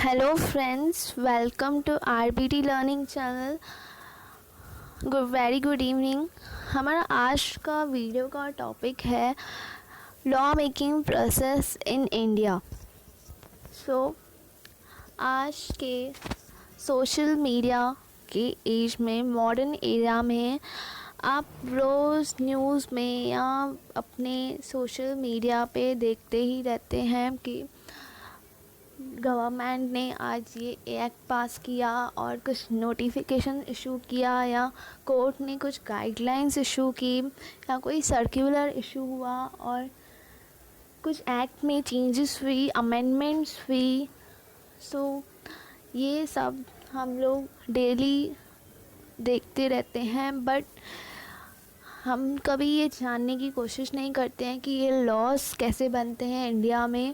Hello friends, welcome to RBT learning channel. Very good evening. हमारा आज का video का टॉपिक है law making process in India. आज के सोशल मीडिया के एज में, मॉडर्न एरा में, आप रोज़ न्यूज़ में या अपने सोशल मीडिया पे देखते ही रहते हैं कि गवर्नमेंट ने आज ये एक्ट पास किया और कुछ नोटिफिकेशन इशू किया या कोर्ट ने कुछ गाइडलाइंस इशू की या कोई सर्कुलर इशू हुआ और कुछ एक्ट में चेंजेस हुई, अमेंडमेंट्स हुई। ये सब हम लोग डेली देखते रहते हैं, बट हम कभी ये जानने की कोशिश नहीं करते हैं कि ये लॉज कैसे बनते हैं इंडिया में,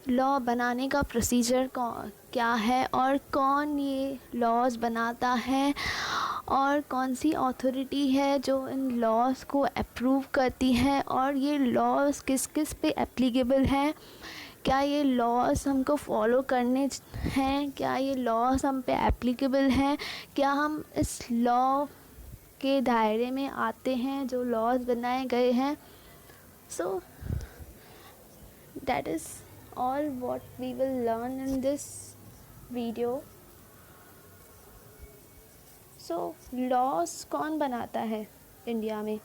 लॉ बनाने का प्रोसीजर क्या है और कौन ये लॉज बनाता है और कौन सी अथॉरिटी है जो इन लॉज को अप्रूव करती है और ये लॉज किस किस पे एप्लीकेबल है, क्या ये लॉज हमको फॉलो करने हैं, क्या ये लॉज हम पे एप्लीकेबल हैं, क्या हम इस लॉ के दायरे में आते हैं जो लॉज बनाए गए हैं। So that is all what we will learn in this video. Loss कौन बनाता है इंडिया में?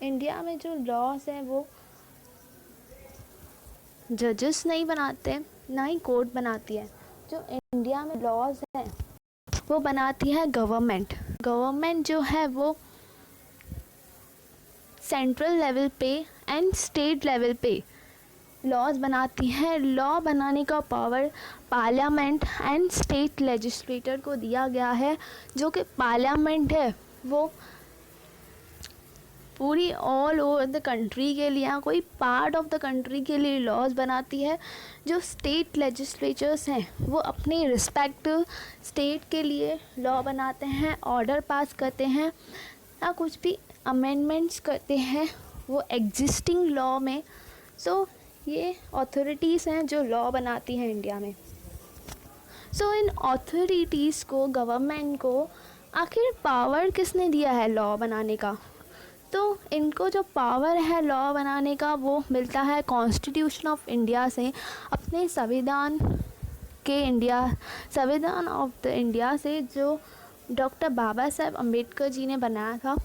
इंडिया में जो लॉस है वो जजेस नहीं बनाते, ना ही कोर्ट बनाती है। जो इंडिया में लॉस है वो बनाती है गवर्नमेंट। गवर्नमेंट जो है वो सेंट्रल लेवल पे एंड स्टेट लेवल पे लॉज बनाती है। लॉ बनाने का power parliament and state legislator को दिया गया है। जो कि पार्लियामेंट है वो पूरी ऑल ओवर द कंट्री के लिए या कोई पार्ट ऑफ द कंट्री के लिए लॉज बनाती है। जो स्टेट लेजिस्लेचर्स हैं वो अपने रिस्पेक्टिव स्टेट के लिए लॉ बनाते हैं, ऑर्डर पास करते हैं या कुछ भी अमेंडमेंट्स करते हैं वो एग्जिस्टिंग लॉ में। ये अथॉरिटीज़ हैं जो लॉ बनाती हैं इंडिया में। इन अथॉरिटीज़ को, गवर्नमेंट को आखिर पावर किसने दिया है लॉ बनाने का? तो इनको जो पावर है लॉ बनाने का वो मिलता है कॉन्स्टिट्यूशन ऑफ इंडिया से, अपने संविधान ऑफ द इंडिया से, जो डॉक्टर बाबा साहेब अम्बेडकर जी ने बनाया था।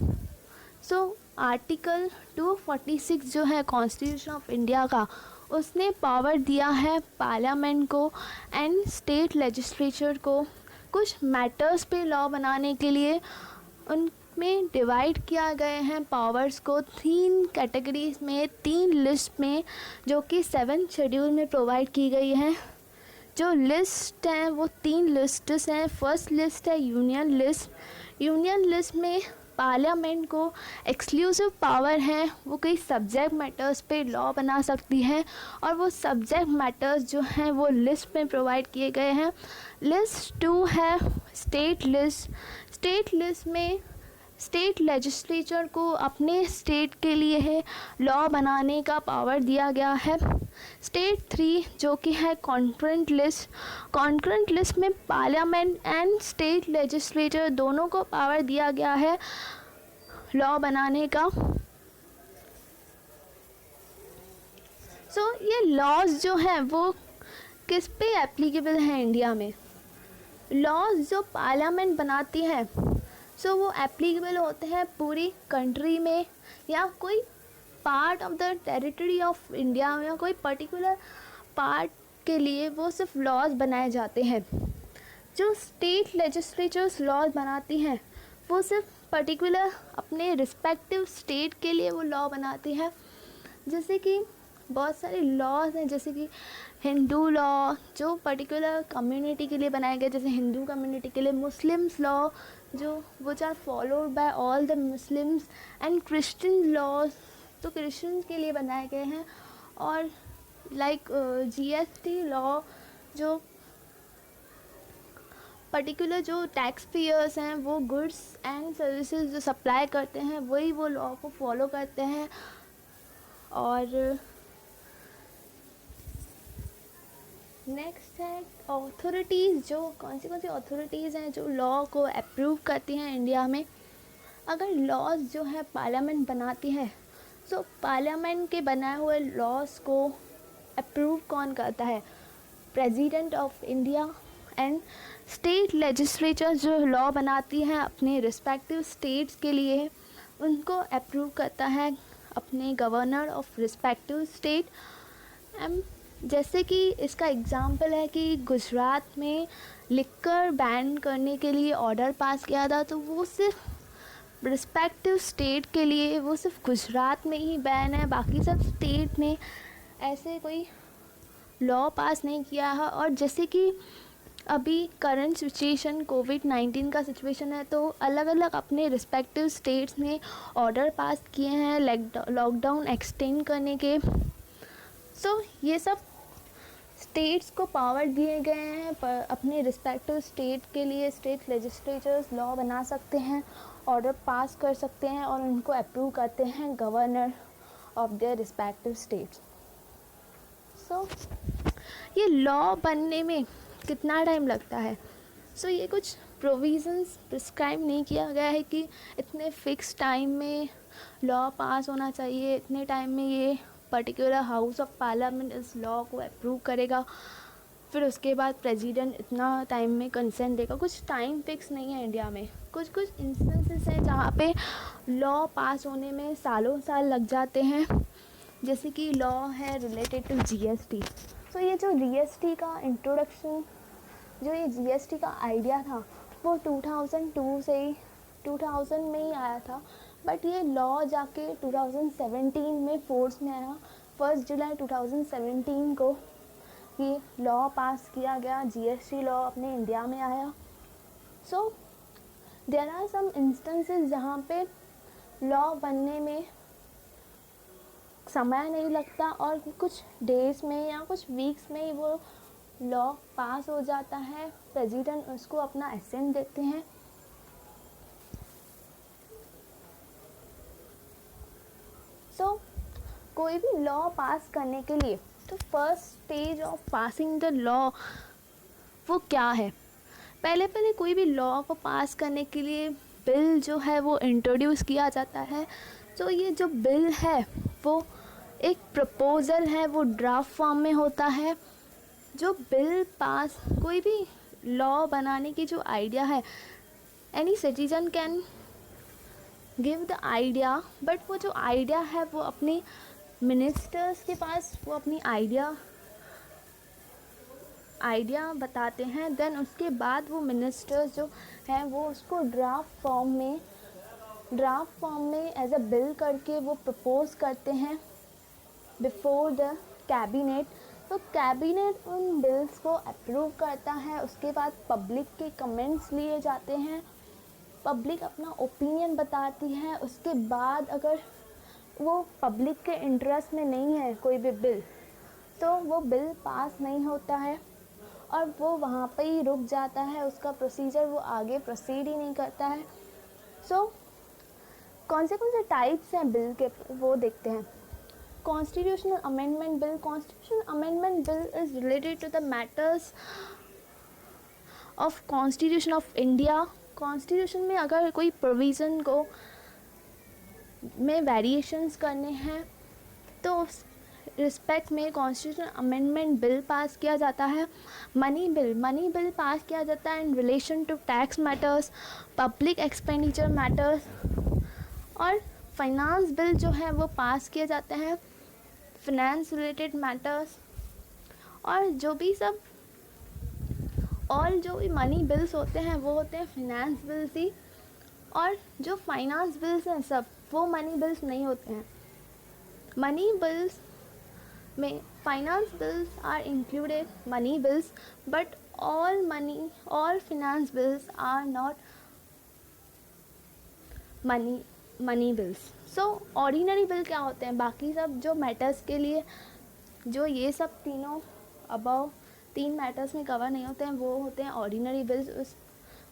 आर्टिकल 246 जो है कॉन्स्टिट्यूशन ऑफ इंडिया का, उसने पावर दिया है पार्लियामेंट को एंड स्टेट लेजिस्लेचर को कुछ मैटर्स पे लॉ बनाने के लिए। उनमें डिवाइड किया गए हैं पावर्स को 3 कैटेगरीज में, 3 लिस्ट में, जो कि 7 शेड्यूल में प्रोवाइड की गई है। जो लिस्ट हैं वो 3 लिस्ट्स हैं। फर्स्ट लिस्ट है यूनियन लिस्ट। यूनियन लिस्ट में पार्लियामेंट को एक्सक्लूसिव पावर है, वो कई सब्जेक्ट मैटर्स पे लॉ बना सकती है और वो सब्जेक्ट मैटर्स जो हैं वो लिस्ट में प्रोवाइड किए गए हैं। लिस्ट 2 है स्टेट लिस्ट। स्टेट लिस्ट में स्टेट लेजिस्लेचर को अपने स्टेट के लिए है लॉ बनाने का पावर दिया गया है। स्टेट 3 जो कि है कॉन्करेंट लिस्ट। कॉन्करेंट लिस्ट में पार्लियामेंट एंड स्टेट लेजिस्लेचर दोनों को पावर दिया गया है लॉ बनाने का। ये लॉज जो हैं वो किस पे एप्लीकेबल हैं इंडिया में? लॉज जो पार्लियामेंट बनाती है वो एप्लीकेबल होते हैं पूरी कंट्री में या कोई part of the territory of India में या कोई पर्टिकुलर पार्ट के लिए वो सिर्फ लॉज बनाए जाते हैं। जो स्टेट लेजिस्लेचर्स लॉज बनाती हैं वो सिर्फ पर्टिकुलर अपने रिस्पेक्टिव स्टेट के लिए वो लॉ बनाती है। जैसे कि बहुत सारे लॉज हैं, जैसे कि हिंदू लॉ जो पर्टिकुलर कम्युनिटी के लिए बनाए गए, जैसे हिंदू कम्युनिटी के लिए। मुस्लिम्स लॉ जो which are followed by all the Muslims and Christian laws तो क्रिश्चियंस के लिए बनाए गए हैं। और लाइक जीएसटी लॉ जो पर्टिकुलर जो टैक्स पेयर्स हैं वो गुड्स एंड सर्विसेज जो सप्लाई करते हैं वही वो लॉ को फॉलो करते हैं। और नेक्स्ट है अथॉरिटीज़, जो कौन सी अथॉरिटीज़ हैं जो लॉ को अप्रूव करती हैं इंडिया में। अगर लॉज जो है पार्लियामेंट बनाती है, तो पार्लियामेंट के बनाए हुए लॉज को अप्रूव कौन करता है? President of India. And state legislature जो लॉ बनाती हैं अपने रिस्पेक्टिव स्टेट्स के लिए, उनको अप्रूव करता है अपने governor of respective state. And जैसे कि इसका एग्ज़ाम्पल है कि गुजरात में लिकर बैन करने के लिए ऑर्डर पास किया था, तो वो सिर्फ रिस्पेक्टिव स्टेट के लिए, वो सिर्फ गुजरात में ही बैन है, बाकी सब स्टेट ने ऐसे कोई लॉ पास नहीं किया है। और जैसे कि अभी करंट सिचुएशन कोविड-19 का सिचुएशन है, तो अलग अलग अपने रिस्पेक्टिव स्टेट्स ने ऑर्डर पास किए हैं लॉकडाउन एक्सटेंड करने के। सो ये सब स्टेट्स को पावर दिए गए हैं, पर अपने रिस्पेक्टिव स्टेट के लिए स्टेट लेजिस्लेचर्स लॉ बना सकते हैं, ऑर्डर पास कर सकते हैं और उनको अप्रूव करते हैं governor of their respective states. So ये लॉ बनने में कितना टाइम लगता है? सो ये कुछ प्रोविज़न्स प्रिस्क्राइब नहीं किया गया है कि इतने फ़िक्स टाइम में लॉ पास होना चाहिए, इतने टाइम में ये पर्टिकुलर हाउस ऑफ पार्लियामेंट इस लॉ को अप्रूव करेगा, फिर उसके बाद प्रेसिडेंट इतना टाइम में कंसेंट देगा। कुछ टाइम फिक्स नहीं है इंडिया में। कुछ कुछ इंस्टेंसेस हैं जहाँ पे लॉ पास होने में सालों साल लग जाते हैं, जैसे कि लॉ है रिलेटेड टू जीएसटी। तो ये जो जीएसटी का इंट्रोडक्शन, जो ये जीएसटी का आइडिया था, वो 2002 से ही 2000 में ही आया था, बट ये लॉ जाके 2017 में फोर्स में आया। 1 जुलाई 2017 को ये लॉ पास किया गया, जीएसटी लॉ अपने इंडिया में आया। So there are some instances जहाँ पे लॉ बनने में समय नहीं लगता और कुछ डेज में या कुछ वीक्स में ही वो लॉ पास हो जाता है, प्रेसिडेंट उसको अपना असेंट देते हैं। सो कोई भी लॉ पास करने के लिए तो first stage of passing the law वो क्या है? पहले कोई भी लॉ को पास करने के लिए बिल जो है वो इंट्रोड्यूस किया जाता है। तो ये जो बिल है वो एक प्रपोज़ल है, वो ड्राफ्ट फॉर्म में होता है। जो बिल पास, कोई भी लॉ बनाने की जो आइडिया है, any citizen can give the idea, but वो जो आइडिया है वो अपनी मिनिस्टर्स के पास वो अपनी आइडिया बताते हैं। देन उसके बाद वो मिनिस्टर्स जो हैं वो उसको ड्राफ्ट फॉर्म में एज अ बिल करके वो प्रपोज करते हैं बिफोर द कैबिनेट। तो कैबिनेट उन बिल्स को अप्रूव करता है। उसके बाद पब्लिक के कमेंट्स लिए जाते हैं, पब्लिक अपना ओपिनियन बताती है। उसके बाद अगर वो पब्लिक के इंटरेस्ट में नहीं है कोई भी बिल, तो वो बिल पास नहीं होता है और वो वहाँ पे ही रुक जाता है, उसका प्रोसीजर वो आगे प्रोसीड ही नहीं करता है। सो कौन से टाइप्स हैं बिल के वो देखते हैं। Constitutional amendment bill is related to the matters of constitution of India. Constitution में अगर कोई प्रोविज़न को में वेरिएशंस करने हैं तो उस रिस्पेक्ट में कॉन्स्टिट्यूशनल अमेंडमेंट बिल पास किया जाता है। मनी बिल पास किया जाता है in relation to tax matters, public expenditure matters. और फाइनेंस बिल जो है वो पास किए जाते हैं फाइनेंस रिलेटेड मैटर्स। और जो भी मनी बिल्स होते हैं वो होते हैं फाइनेंस बिल्स ही। और जो फाइनेंस बिल्स हैं सब वो मनी बिल्स नहीं होते हैं। मनी बिल्स में finance bills are included money bills, but all finance bills are not money bills. So ordinary bill क्या होते हैं? बाकी सब जो मैटर्स के लिए जो ये सब तीनों अबव 3 मैटर्स में कवर नहीं होते हैं वो होते हैं ऑर्डिनरी बिल्स। उस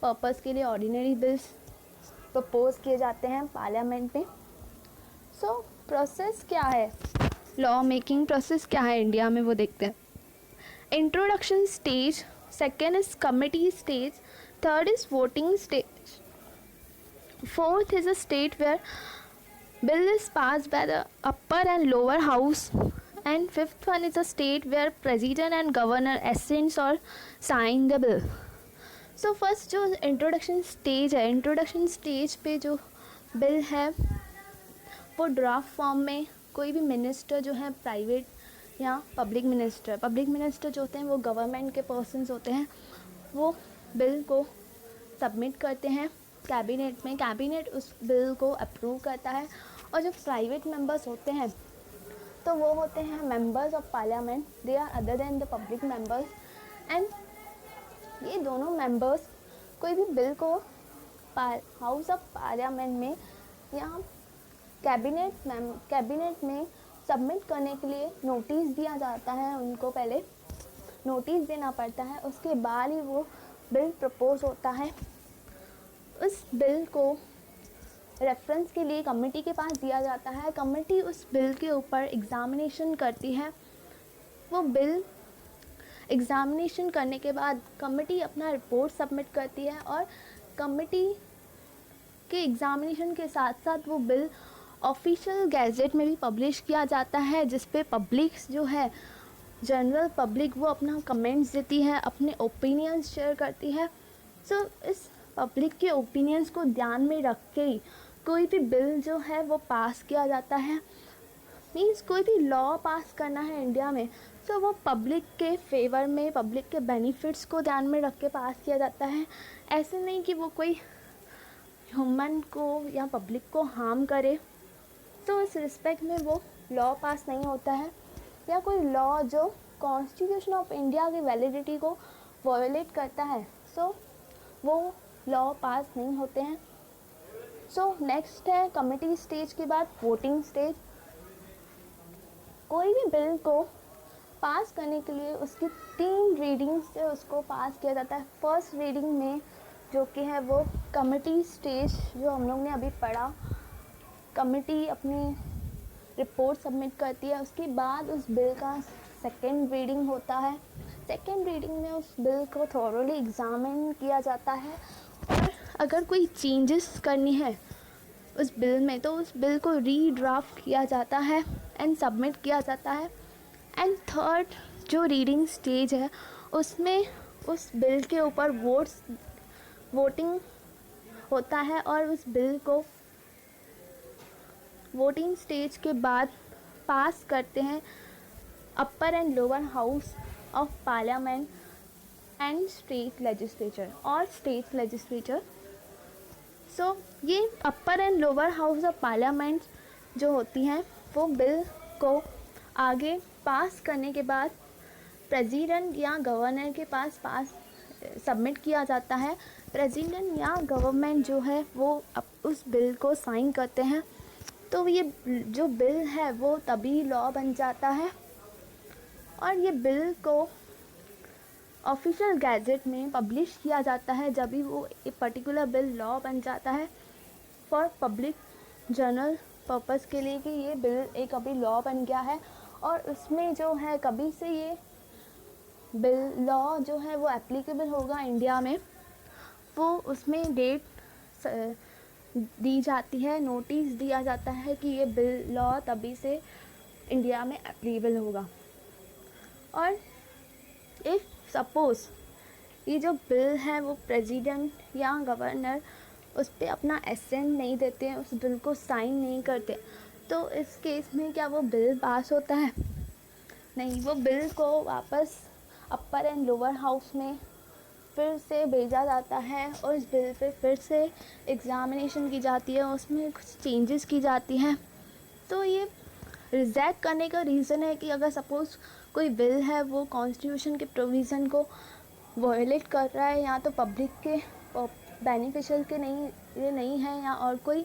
पर्पस के लिए ऑर्डिनरी बिल्स प्रपोज किए जाते हैं पार्लियामेंट में। सो प्रोसेस क्या है, लॉ मेकिंग प्रोसेस क्या है इंडिया में वो देखते हैं। introduction stage, second is committee stage, third is voting stage, fourth is a state where bill is passed by the upper and lower house, and fifth one is a state where president and governor assents or sign the bill. So first जो introduction stage है, introduction stage पे जो bill है वो draft form में कोई भी minister जो है प्राइवेट या पब्लिक मिनिस्टर जो होते हैं वो गवर्नमेंट के पर्सन्स होते हैं, वो बिल को सबमिट करते हैं कैबिनेट में, कैबिनेट उस बिल को अप्रूव करता है। और जो प्राइवेट मेंबर्स होते हैं तो वो होते हैं members of parliament, they are other than the public members. And ये दोनों मेंबर्स कोई भी बिल को हाउस ऑफ पार्लियामेंट में या कैबिनेट में सबमिट करने के लिए नोटिस दिया जाता है, उनको पहले नोटिस देना पड़ता है, उसके बाद ही वो बिल प्रपोज होता है। उस बिल को रेफरेंस के लिए कमेटी के पास दिया जाता है, कमेटी उस बिल के ऊपर एग्ज़ामिनेशन करती है। वो बिल एग्ज़ामिनेशन करने के बाद कमेटी अपना रिपोर्ट सबमिट करती है और कमेटी के एग्ज़ामिनेशन के साथ साथ वो बिल ऑफिशियल गैजेट में भी पब्लिश किया जाता है, जिस पे पब्लिक जो है जनरल पब्लिक वो अपना कमेंट्स देती है, अपने ओपिनियंस शेयर करती है। सो इस पब्लिक के ओपिनियंस को ध्यान में रख के ही कोई भी बिल जो है वो पास किया जाता है। मीन्स कोई भी लॉ पास करना है इंडिया में तो वो पब्लिक के फेवर में, पब्लिक के बेनिफिट्स को ध्यान में रख के पास किया जाता है। ऐसे नहीं कि वो कोई ह्यूमन को या पब्लिक को हार्म करे, तो इस रिस्पेक्ट में वो लॉ पास नहीं होता है। या कोई लॉ जो कॉन्स्टिट्यूशन ऑफ इंडिया की वैलिडिटी को वायोलेट करता है, सो वो लॉ पास नहीं होते हैं। सो नेक्स्ट है कमेटी स्टेज के बाद वोटिंग स्टेज। कोई भी बिल को पास करने के लिए उसकी 3 रीडिंग से उसको पास किया जाता है। फर्स्ट रीडिंग में जो कि है वो कमेटी स्टेज जो हम लोग ने अभी पढ़ा, कमेटी अपनी रिपोर्ट सबमिट करती है, उसके बाद उस बिल का सेकेंड रीडिंग होता है। सेकेंड रीडिंग में उस बिल को थॉरोली एग्जामिन किया जाता है और अगर कोई चेंजेस करनी है उस बिल में तो उस बिल को रीड्राफ्ट किया जाता है एंड सबमिट किया जाता है। एंड थर्ड जो रीडिंग स्टेज है उसमें उस बिल के ऊपर वोटिंग होता है और उस बिल को वोटिंग स्टेज के बाद पास करते हैं upper and lower house of parliament and state legislature. So ये upper and lower house of parliament जो होती हैं वो बिल को आगे पास करने के बाद प्रेसिडेंट या गवर्नर के पास सबमिट किया जाता है। प्रेसिडेंट या गवर्नमेंट जो है वो उस बिल को साइन करते हैं, तो ये जो बिल है वो तभी लॉ बन जाता है। और ये बिल को ऑफिशियल गैजेट में पब्लिश किया जाता है जब भी वो एक पर्टिकुलर बिल लॉ बन जाता है फॉर पब्लिक जनरल पर्पस के लिए कि ये बिल एक अभी लॉ बन गया है। और उसमें जो है कभी से ये बिल लॉ जो है वो एप्लीकेबल होगा इंडिया में, वो उसमें डेट दी जाती है, नोटिस दिया जाता है कि ये बिल लॉ तभी से इंडिया में एप्लीकेबल होगा। और इफ़ सपोज़ ये जो बिल है वो प्रेसिडेंट या गवर्नर उस पर अपना एसेंट नहीं देते हैं, उस बिल को साइन नहीं करते, तो इस केस में क्या वो बिल पास होता है? नहीं, वो बिल को वापस अपर एंड लोअर हाउस में फिर से भेजा जाता है और इस बिल पे फिर से एग्ज़ामिनेशन की जाती है, उसमें कुछ चेंजेस की जाती हैं। तो ये रिजेक्ट करने का रीज़न है कि अगर सपोज़ कोई बिल है वो कॉन्स्टिट्यूशन के प्रोविज़न को वायलेट कर रहा है या तो पब्लिक के बेनिफिशियल के नहीं है या और कोई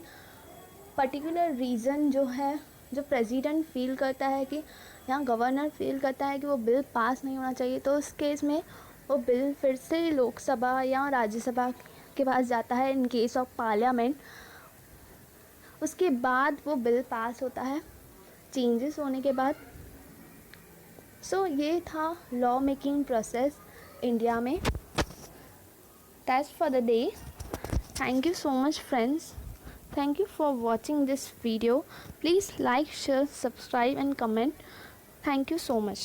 पर्टिकुलर रीज़न जो है जो प्रेसिडेंट फील करता है कि या गवर्नर फील करता है कि वो बिल पास नहीं होना चाहिए, तो उस केस में वो बिल फिर से लोकसभा या राज्यसभा के पास जाता है इन केस ऑफ पार्लियामेंट। उसके बाद वो बिल पास होता है चेंजेस होने के बाद। सो ये था लॉ मेकिंग प्रोसेस इंडिया में. That's for the day. Thank you so much friends. Thank you for watching this video. Please like, share, subscribe and comment. Thank you so much.